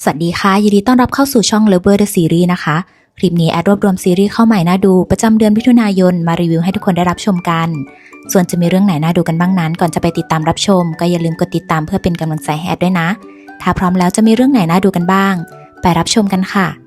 สวัสดีค่ะยินดีต้อนรับเข้าสู่ช่อง Lover the Series นะคะคลิปนี้แอดรวบรวมซีรีส์เข้าใหม่น่าดูประจำเดือนมิถุนายนมารีวิวให้ทุกคนได้รับชมกันส่วนจะมีเรื่องไหนน่าดูกันบ้างนั้นก่อนจะไปติดตามรับชมก็อย่าลืมกดติดตามเพื่อเป็นกำลังใจให้แอดด้วยนะถ้าพร้อมแล้วจะมีเรื่องไหนน่าดูกันบ้างไปรับชมกันค่ะ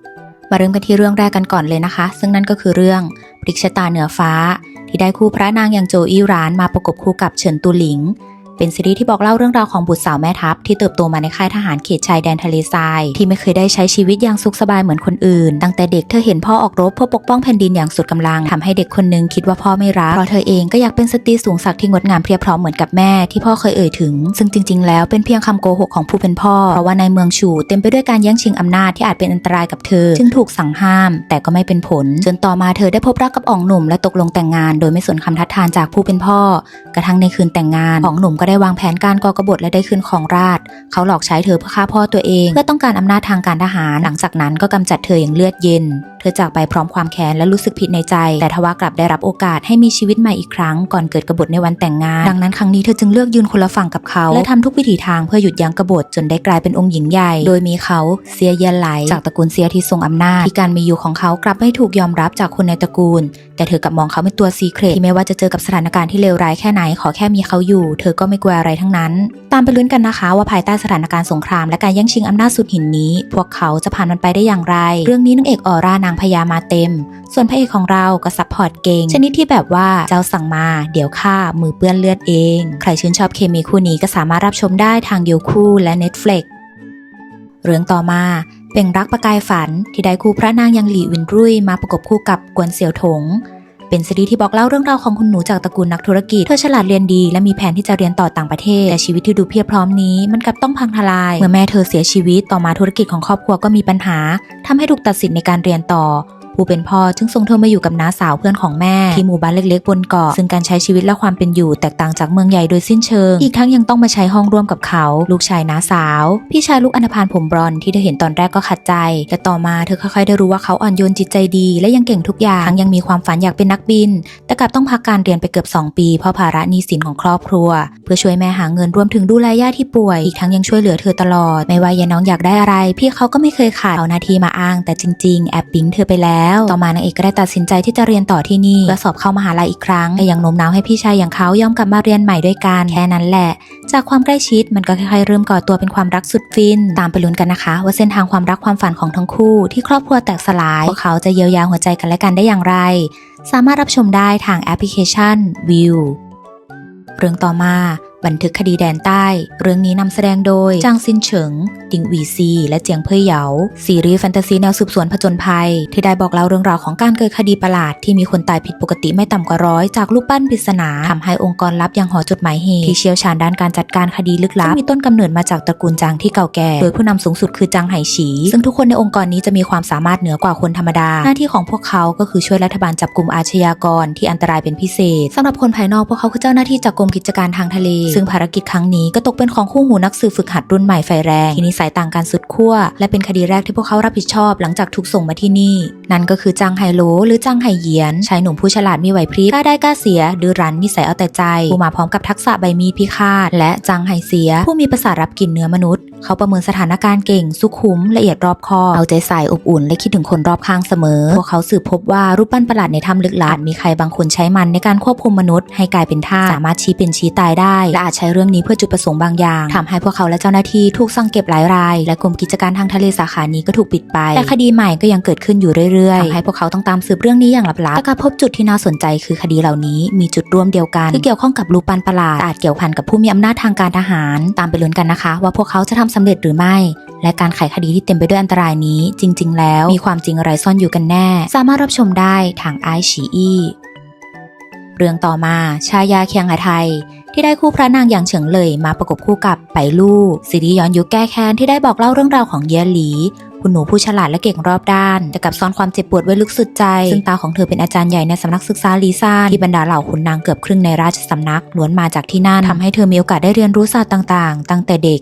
มาเริ่มกันที่เรื่องแรกกันก่อนเลยนะคะซึ่งนั่นก็คือเรื่องพลิกชะตาเหนือฟ้าที่ได้คู่พระนางอย่างโจอี้ร้านมาประกบคู่กับเฉินตูหลิงเป็นซีรีส์ที่บอกเล่าเรื่องราวของบุตรสาวแม่ทัพที่เติบโตมาในค่ายทหารเขตชายแดนทะเลทรายที่ไม่เคยได้ใช้ชีวิตอย่างสุขสบายเหมือนคนอื่นตั้งแต่เด็กเธอเห็นพ่อออกรบเพื่อปกป้องแผ่นดินอย่างสุดกำลังทำให้เด็กคนนึงคิดว่าพ่อไม่รักเพราะเธอเองก็อยากเป็นสตรีสูงศักดิ์ที่งดงามเพียบพร้อมเหมือนกับแม่ที่พ่อเคยเอ่ยถึงซึ่งจริงๆแล้วเป็นเพียงคำโกหกของผู้เป็นพ่อเพราะว่าในเมืองฉู่เต็มไปด้วยการแย่งชิงอำนาจที่อาจเป็นอันตรายกับเธอจึงถูกสั่งห้ามแต่ก็ไม่เป็นผลจนต่อมาเธอได้พบรักกับอ๋องหนุ่มและตกลงแต่งงานโดยไม่สนคำทัดทานจากผู้เป็นพ่อกระทั่งในคืนแต่งงานอ๋องหนุ่มก็ได้วางแผนการก่อกบฏและได้ขึ้นครองราชย์เขาหลอกใช้เธอเพื่อฆ่าพ่อตัวเองเพื่อต้องการอำนาจทางการทหารหลังจากนั้นก็กำจัดเธออย่างเลือดเย็นเธอจากไปพร้อมความแค้นและรู้สึกผิดในใจแต่ทว่ากลับได้รับโอกาสให้มีชีวิตใหม่อีกครั้งก่อนเกิดกบฏในวันแต่งงานดังนั้นครั้งนี้เธอจึงเลือกยืนคนละฝั่งกับเขาและทำทุกวิถีทางเพื่อหยุดยั้งกบฏจนได้กลายเป็นองค์หญิงใหญ่โดยมีเขาเซียเยียนไหลจากตระกูลเซียที่ทรงอำนาจที่การมีอยู่ของเขากลับไม่ถูกยอมรับจากคนในตระกูลแต่เธอกลับมองเขาเป็นตัวซีเครตที่ไม่ว่าจะเจอกับสถานการณ์ที่เลวร้ายแค่ไหนขอแค่มีเขาอยู่เธอก็ไม่กลัวอะไรทั้งนั้นตามไปลุ้นกันนะคะว่าภายใต้สถานการณ์สงครามและการแย่งชิงอำนาจสุดหินนี้พวกเขาจะผ่านมันไปได้อย่างไรเรื่องนี้นางเอกออร่านางพญามาเต็มส่วนพระเอกของเราก็ซัพพอร์ตเก่งชนิดที่แบบว่าเจ้าสั่งมาเดี๋ยวข้ามือเปื้อนเลือดเองใครชื่นชอบเคมีคู่นี้ก็สามารถรับชมได้ทางYoukuและ Netflix เรื่องต่อมาเป็นรักประกายฝันที่ได้คู่พระนางยังหลี่วินรุ่ยมาประกบคู่กับกวนเสี่ยวถงเป็นซีรีส์ที่บอกเล่าเรื่องราวของคุณหนูจากตระกูลนักธุรกิจเธอฉลาดเรียนดีและมีแผนที่จะเรียนต่อต่างประเทศแต่ชีวิตที่ดูเพียบพร้อมนี้มันกลับต้องพังทลายเมื่อแม่เธอเสียชีวิตต่อมาธุรกิจของครอบครัวก็มีปัญหาทำให้ถูกตัดสินในการเรียนต่อผู้เป็นพ่อจึงส่งเธอมาอยู่กับน้าสาวเพื่อนของแม่ที่หมู่บ้านเล็กๆบนเกาะซึ่งการใช้ชีวิตและความเป็นอยู่แตกต่างจากเมืองใหญ่โดยสิ้นเชิงอีกทั้งยังต้องมาใช้ห้องร่วมกับเขาลูกชายน้าสาวพี่ชายลูกอันธพาลผมบรอนที่เธอเห็นตอนแรกก็ขัดใจแต่ต่อมาเธอค่อยๆได้รู้ว่าเขาอ่อนโยนจิตใจดีและยังเก่งทุกอย่างทั้งยังมีความฝันอยากเป็นนักบินแต่กลับต้องพักการเรียนไปเกือบ2 ปีเพราะภาระหนี้สินของครอบครัวเพื่อช่วยแม่หาเงินรวมถึงดูแลย่าที่ป่วยอีกทั้งยังช่วยเหลือเธอตลอดไม่ว่ายายน้องอยากได้อะไรพี่เขาก็ไม่เคยขาดเอาหน้าที่มาอ้างแต่จริงๆแอบปิ๊งเธอไปแล้วต่อมานางเอกได้ตัดสินใจที่จะเรียนต่อที่นี่เพื่อสอบเข้ามหาลัยอีกครั้งแต่ยังโน้มน้าวให้พี่ชายอย่างเขายอมกลับมาเรียนใหม่ด้วยกันแค่นั้นแหละจากความใกล้ชิดมันก็ค่อยๆเริ่มก่อตัวเป็นความรักสุดฟินตามไปลุ้นกันนะคะว่าเส้นทางความรักความฝันของทั้งคู่ที่ครอบครัวแตกสลายพวกเขาจะเยียวยาหัวใจกันและกันได้อย่างไรสามารถรับชมได้ทางแอปพลิเคชัน View เรื่องต่อมาบันทึกคดีแดนใต้เรื่องนี้นำแสดงโดยจางซินเฉิงติงหวีซีและเจียงเพ่ยเหยาซีรีส์แฟนตาซีแนวสืบสวนผจญภัยที่ได้บอกเล่าเรื่องราวของการเกิดคดีประหลาดที่มีคนตายผิดปกติไม่ต่ำกว่า100จากรูปปั้นปริศนาทำให้องค์กรลับอย่างหอจดหมายเหตุที่เชี่ยวชาญด้านการจัดการคดีลึกลับมีต้นกำเนิดมาจากตระกูลจางที่เก่าแก่โดยผู้นำสูงสุดคือจางไหฉีซึ่งทุกคนในองค์กรนี้จะมีความสามารถเหนือกว่าคนธรรมดาหน้าที่ของพวกเขาก็คือช่วยรัฐบาลจับกุมอาชญากรที่อันตรายเป็นพิเศษสำหรับคนภายนอกพวกเขาคือเจ้าหน้าที่จากกรมกิจการทางทะเลซึ่งภารกิจครั้งนี้ก็ตกเป็นของคู่หูนักสืบฝึกหัดรุ่นใหม่ไฟแรงที่นิสัยต่างกันสุดขั้วและเป็นคดีแรกที่พวกเขารับผิดชอบหลังจากถูกส่งมาที่นี่นั่นก็คือจางไฮโลหรือจางไฮเหยียนชายหนุ่มผู้ฉลาดมีไหวพริบกล้าได้กล้าเสียดื้อรั้นนิสัยเอาแต่ใจผู้มาพร้อมกับทักษะใบมีดพิฆาตและจางไฮเสียผู้มีประสาทรับกลิ่นเนื้อมนุษย์เขาประเมินสถานการณ์เก่งสุขุมละเอียดรอบคอบเอาใจใส่อบอุ่นและคิดถึงคนรอบข้างเสมอพวกเขาสืบพบว่ารูปปั้นประหลาดในถ้ำลึกลับมีใครบางคนใช้มันในการควบคุมมนุษย์ให้กลายเป็นทาสสามารถชี้เป็นชี้ตายได้และอาจใช้เรื่องนี้เพื่อจุดประสงค์บางอย่างทำให้พวกเขาและเจ้าหน้าที่ถูกสั่งเก็บหลายรายและกรมกิจการทางทะเลสาขานี้ก็ถูกปิดไปแต่คดีใหม่ก็ยังเกิดขึ้นอยู่เรื่อยๆทำให้พวกเขาต้องตามสืบเรื่องนี้อย่างลับๆแต่การพบจุดที่น่าสนใจคือคดีเหล่านี้มีจุดร่วมเดียวกันที่เกี่ยวข้องกับรูปปั้นประหลาดอาจเกี่ยวพันกับผู้มีอำนาจทางการทหารตามไปลุ้นกันนะคะว่าพวกเขาจะทำสำเร็จหรือไม่และการไขคดีที่เต็มไปด้วยอันตรายนี้จริงๆแล้วมีความจริงอะไรซ่อนอยู่กันแน่สามารถรับชมได้ทางไอฉีอี้เรื่องต่อมาชายาเคียงไทยที่ได้คู่พระนางอย่างเฉิงเหลยมาประกบคู่กับไปลู่ซีรีส์ย้อนยุคแก้แค้นที่ได้บอกเล่าเรื่องราวของเย่หลีคุณหนูผู้ฉลาดและเก่งรอบด้านแต่กับซ่อนความเจ็บปวดไว้ลึกสุดใจซึ่งตาของเธอเป็นอาจารย์ใหญ่ในสำนักศึกษาลีซ่าที่บรรดาเหล่าขุนนางเกือบครึ่งในราชสำนักล้วนมาจากที่นั่นทำให้เธอมีโอกาสได้เรียนรู้ศาสตร์ต่างๆตั้งแต่เด็ก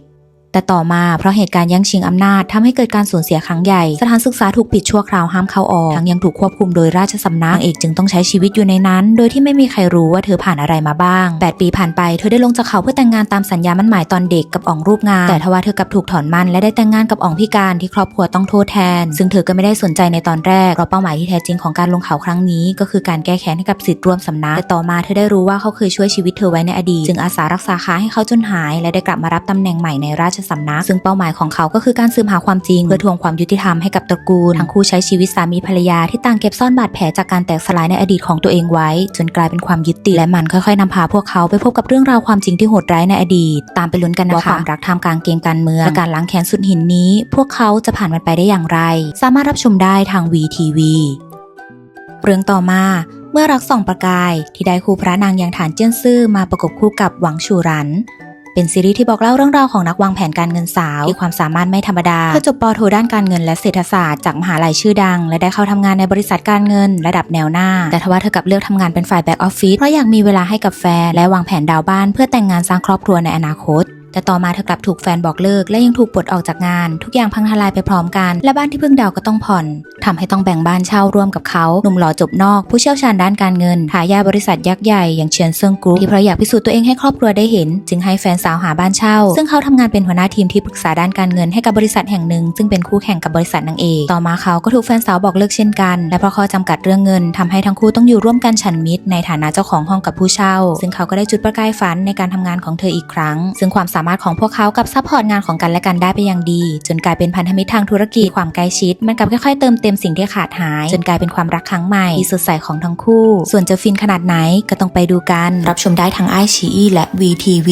แต่ต่อมาเพราะเหตุการณ์แย่งชิงอำนาจทำให้เกิดการสูญเสียครั้งใหญ่สถานศึกษาถูกปิดชั่วคราวห้ามเข้าออกทั้งยังถูกควบคุมโดยราชสำนักเอกจึงต้องใช้ชีวิตอยู่ในนั้นโดยที่ไม่มีใครรู้ว่าเธอผ่านอะไรมาบ้าง8 ปีผ่านไปเธอได้ลงจากเขาเพื่อแต่งงานตามสัญญามั่นหมายตอนเด็กกับอ๋องรูปงามแต่ทว่าเธอกลับถูกถอนมั่นและได้แต่งงานกับอ๋องพิการที่ครอบครัวต้องโทษแทนซึ่งเธอก็ไม่ได้สนใจในตอนแรกเพราะเป้าหมายที่แท้จริงของการลงเขาครั้งนี้ก็คือการแก้แค้นให้กับศิษย์ร่วมสำนักแต่ต่อมาเธอได้รู้ว่าเขาเคยช่วยชีวิตเธอไว้ในอดีตจึงอาสารักษาขาให้เขาจนหายและได้กลับมารับตำแหน่งใหม่ในราชสำนักซึ่งเป้าหมายของเขาก็คือการสืบหาความจริงเพื่อทวงความยุติธรรมให้กับตระกูลทั้งคู่ใช้ชีวิตสามีภรรยาที่ต่างเก็บซ่อนบาดแผลจากการแตกสลายในอดีตของตัวเองไว้จนกลายเป็นความยึดติดและมันค่อยๆนำพาพวกเขาไปพบกับเรื่องราวความจริงที่โหดร้ายในอดีตตามไปลุ้นกันนะคะว่าความรักท่ามกลางเกมการเมืองและการล้างแค้นสุดหินนี้พวกเขาจะผ่านมันไปได้อย่างไรสามารถรับชมได้ทาง VTV เรื่องต่อมาเมื่อรักส่องประกายที่ได้คู่พระนางอย่างฐานเจี้ยนซื่อมาประกบคู่กับหวังชูหรันเป็นซีรีส์ที่บอกเล่าเรื่องราวของนักวางแผนการเงินสาวที่ความสามารถไม่ธรรมดาเธอจบป.โทด้านการเงินและเศรษฐศาสตร์จากมหาลัยชื่อดังและได้เข้าทำงานในบริษัทการเงินระดับแนวหน้าแต่ทว่าเธอกลับเลือกทำงานเป็นฝ่ายแบ็กออฟฟิศเพราะอยากมีเวลาให้กับแฟนและวางแผนดาวบ้านเพื่อแต่งงานสร้างครอบครัวในอนาคตแต่ต่อมาเธอกลับถูกแฟนบอกเลิกและยังถูกปลดออกจากงานทุกอย่างพังทลายไปพร้อมกันและบ้านที่เพิ่งดาวก็ต้องผ่อนทำให้ต้องแบ่งบ้านเช่าร่วมกับเขาหนุ่มหล่อจบนอกผู้เชี่ยวชาญด้านการเงินทายาทบริษัทยักษ์ใหญ่อย่างเชียนเซิงกรุ๊ปที่เพราะอยากพิสูจน์ตัวเองให้ครอบครัวได้เห็นจึงให้แฟนสาวหาบ้านเช่าซึ่งเขาทำงานเป็นหัวหน้าทีมที่ปรึกษาด้านการเงินให้กับบริษัทแห่งหนึ่งซึ่งเป็นคู่แข่งกับบริษัทนางเอกต่อมาเขาก็ถูกแฟนสาวบอกเลิกเช่นกันและเพราะข้อจำกัดเรื่องเงินทำให้ทั้งคู่ต้องอยู่ร่วมกันฉันมิตรในฐานะเจ้าของห้องกับผู้เช่าซึ่งเขาก็ได้จุดประกายฝันในการทำงานของเธออีกครั้งซึ่งความสามารถของพวกเขาซัพพอร์ตงานของกันและกันได้ไปอย่างดีจนกลายเป็นพันธมิตรทางธุรกิจความใกล้ชิดมันกลับค่อยๆเติมเต็มสิ่งที่ขาดหายจนกลายเป็นความรักครั้งใหม่ที่สดใสของทั้งคู่ส่วนจะฟินขนาดไหนก็ต้องไปดูกันรับชมได้ทาง iQIYI และ VTV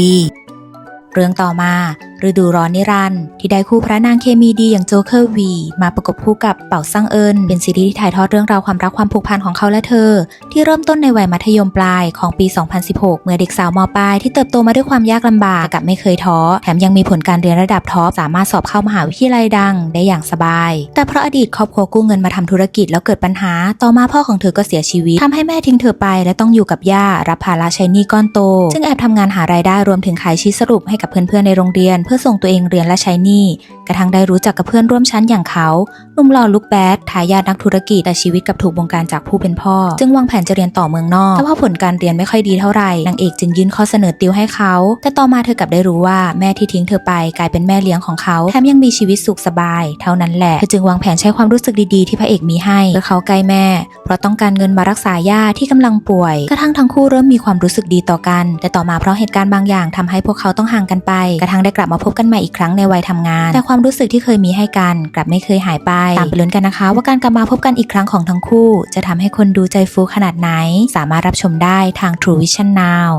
เรื่องต่อมาฤดูร้อนนิรันดร์ที่ได้คู่พระนางเคมีดีอย่างโจเคอร์วีมาประกบคู่กับเป่าซังเอินเป็นซีรีส์ที่ถ่ายทอดเรื่องราวความรักความผูกพันของเขาและเธอที่เริ่มต้นในวัยมัธยมปลายของปี 2016 เมื่อเด็กสาวม.ปลายที่เติบโตมาด้วยความยากลำบากแต่กลับไม่เคยท้อแถมยังมีผลการเรียนระดับท็อปสามารถสอบเข้ามหาวิทยาลัยดังได้อย่างสบายแต่เพราะอดีตครอบครัวกู้เงินมาทำธุรกิจแล้วเกิดปัญหาต่อมาพ่อของเธอก็เสียชีวิตทำให้แม่ทิ้งเธอไปและต้องอยู่กับย่ารับภาระใช้หนี้ก้อนโตซึ่งแอบทำงานหารายได้รวมถึงขายชีทสรุปให้กับเพื่อนๆในโรงเรียนเพื่อส่งตัวเองเรียนและใช้หนี้กระทั่งได้รู้จักกับเพื่อนร่วมชั้นอย่างเขาหนุ่มหล่อลุคแบดทายาทนักธุรกิจแต่ชีวิตกับถูกบงการจากผู้เป็นพ่อจึงวางแผนจะเรียนต่อเมืองนอกแต่ว่าผลการเรียนไม่ค่อยดีเท่าไหร่นางเอกจึงยื่นข้อเสนอติวให้เขาแต่ต่อมาเธอกลับได้รู้ว่าแม่ที่ทิ้งเธอไปกลายเป็นแม่เลี้ยงของเขาแถมยังมีชีวิตสุขสบายเท่านั้นแหละเธอจึงวางแผนใช้ความรู้สึกดีๆที่พระเอกมีให้เพื่อเขาใกล้แม่เพราะต้องการเงินมารักษาย่าที่กำลังป่วยกระทั่งทั้งคู่เริ่มมีความรู้สึกดีต่อกันแต่ต่อมาเพราะเหตุการณ์บางอย่างทำให้พวกเขาต้องห่างกันไปกระทั่งได้กลับมาพบกันใหม่อีกครั้งในวัยทำงานแต่ความรู้สึกที่เคยมีให้กันกลับไม่เคยหายไปตามไปลุ้นกันนะคะว่าการกลับมาพบกันอีกครั้งของทั้งคู่จะทำให้คนดูใจฟูขนาดไหนสามารถรับชมได้ทาง True Vision Now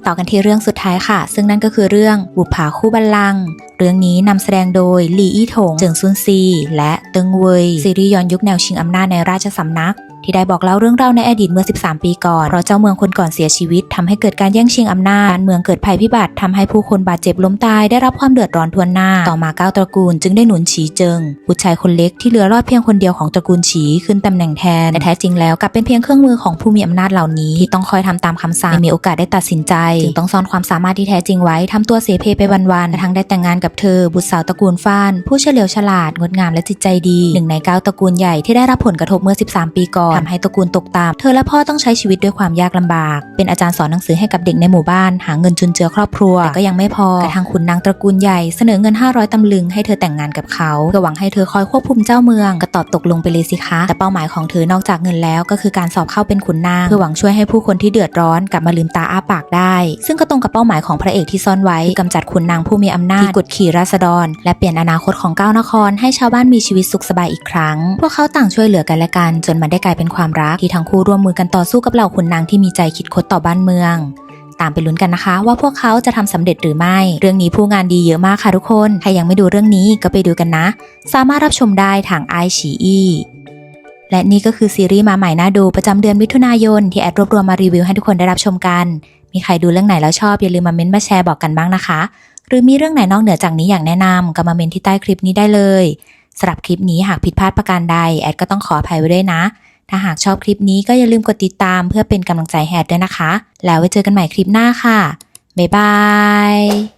ต่อกันที่เรื่องสุดท้ายค่ะซึ่งนั่นก็คือเรื่องบุปผาคู่บัลลังก์เรื่องนี้นำแสดงโดยหลี่อี้ถงเจิงซุนซีและเติงเว่ยซีรีส์ย้อนยุคแนวชิงอำนาจในราชสำนักที่ได้บอกเล่าเรื่องราวในอดีตเมื่อ13 ปีก่อนเพราะเจ้าเมืองคนก่อนเสียชีวิตทำให้เกิดการแย่งชิงอำนาจเมืองเกิดภัยพิบัติทำให้ผู้คนบาดเจ็บล้มตายได้รับความเดือดร้อนทั่วหน้าต่อมา9 ตระกูลจึงได้หนุนฉีเจิงบุตรชายคนเล็กที่เหลือรอดเพียงคนเดียวของตระกูลฉีขึ้นตำแหน่งแทนแต่แท้จริงแล้วกลับเป็นเพียงเครื่องมือของผู้มีอำนาจเหล่านี้ที่ต้องคอยทำตามคำสั่งไม่มีโอกาสได้ตัดสินใจจึงต้องซ่อนความสามารถที่แท้จริงไว้ทำตัวเสเพไปวันๆกระทั่งได้แต่งงานกับเธอบุตรสาวตระกูลฟ้านผู้เฉลียวฉลาดงดงามและจิตใจดี1 ใน 9 ตระกูลใหญ่ที่ได้รับผลกระทบเมื่อ13 ปีก่อนทำให้ตระกูลตกต่ำเธอและพ่อต้องใช้ชีวิตด้วยความยากลำบากเป็นอาจารย์สอนหนังสือให้กับเด็กในหมู่บ้านหาเงินจุนเจือครอบครัวแต่ก็ยังไม่พอกระทั่งขุนนางตระกูลใหญ่เสนอเงิน500 ตำลึงให้เธอแต่งงานกับเขาเพื่อหวังให้เธอคอยควบคุมเจ้าเมืองก็ตอบตกลงไปเลยสิคะแต่เป้าหมายของเธอนอกจากเงินแล้วก็คือการสอบเข้าเป็นขุนนางเพื่อหวังช่วยให้ผู้คนที่เดือดร้อนกลับมาลืมตาอ้าปากได้ซึ่งก็ตรงกับเป้าหมายของพระเอกที่ซ่อนไว้กำจัดขุนนางผู้มีอำนาจที่กดขี่ราษฎรและเปลี่ยนอนาคตของ9 นครให้ชาวบ้านมีชีวิตสุขสบายอีกครั้งพวกเขาต่างช่วยเหลือกันและกันจนมันได้กลายเป็นความรักที่ทั้งคู่ร่วมมือกันต่อสู้กับเหล่าขุนนางที่มีใจคิดคดต่อบ้านเมืองตามไปลุ้นกันนะคะว่าพวกเขาจะทำสำเร็จหรือไม่เรื่องนี้ผู้งานดีเยอะมากค่ะทุกคนใครยังไม่ดูเรื่องนี้ก็ไปดูกันนะสามารถรับชมได้ทาง iQIYI และนี่ก็คือซีรีส์มาใหม่น่าดูประจำเดือนมิถุนายนที่แอดรวบรวมมารีวิวให้ทุกคนได้รับชมกันมีใครดูเรื่องไหนแล้วชอบอย่าลืมมาเม้นต์มาแชร์บอกกันบ้างนะคะหรือมีเรื่องไหนนอกเหนือจากนี้อยากแนะนำก็มาเม้นต์ที่ใต้คลิปนี้ได้เลยสำหรับคลิปนี้หากผิดพลาดประการใดแอดก็ต้องขออภัยไว้ด้วยนะถ้าหากชอบคลิปนี้ก็อย่าลืมกดติดตามเพื่อเป็นกำลังใจให้แอดด้วยนะคะแล้วไว้เจอกันใหม่คลิปหน้าค่ะบ๊ายบาย